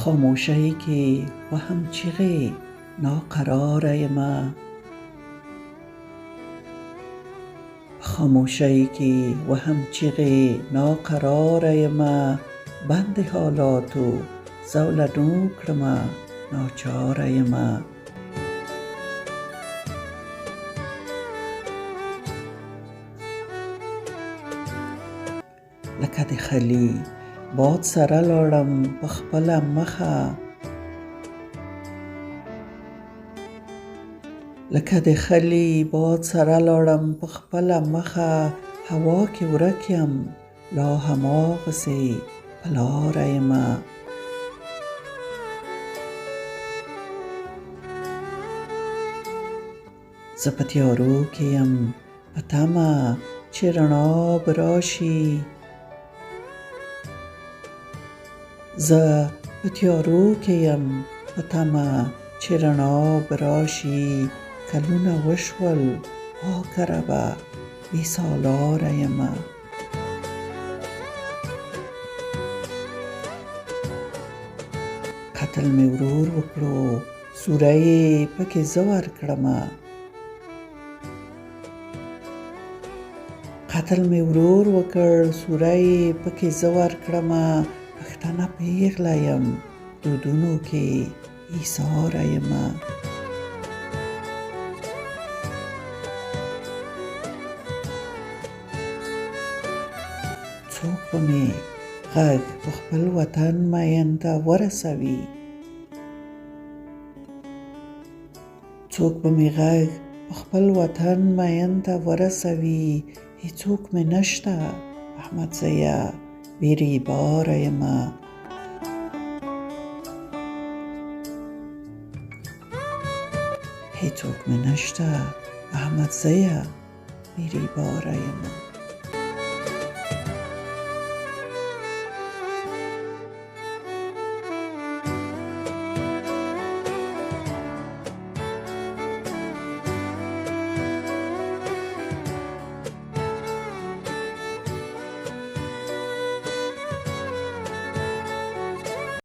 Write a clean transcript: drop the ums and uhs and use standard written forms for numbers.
خاموشی که و هم چیغه ناقراره ما، خاموشی که و هم چیغه ناقراره ما، بند حالاتو زول نوکرما ناچاره ما. لکه د خلی باد سره لاړم په خپله مخه، لکه د خلی باد سره لاړم په خپله مخه، هوا کې ورک یم لا هماغسې په لاره یمه. زه په تیارو کې یم په تمه چې رڼا به راشي، زه په تیارو کې یم په تمه چې رڼا به راشي. کلونه وشول پاکه ربه بې سالاره یمه. قتل مې ورور وکړو سوری یې پکې زه ورکړمه، قتل مې ورور وکړ سوری یې پکې زه ورکړمه. پښتنه پیغله یم دودونو کې ایثاره یمه. څوک به مې غږ په خپل وطن مین ته ورسوي، څوک به مې غږ په خپل وطن مین ته ورسوي. هیڅوک مې نشته احمدزیه بیریباره یمه. هیڅوک مې نشته احمدزیه بیریباره یمه.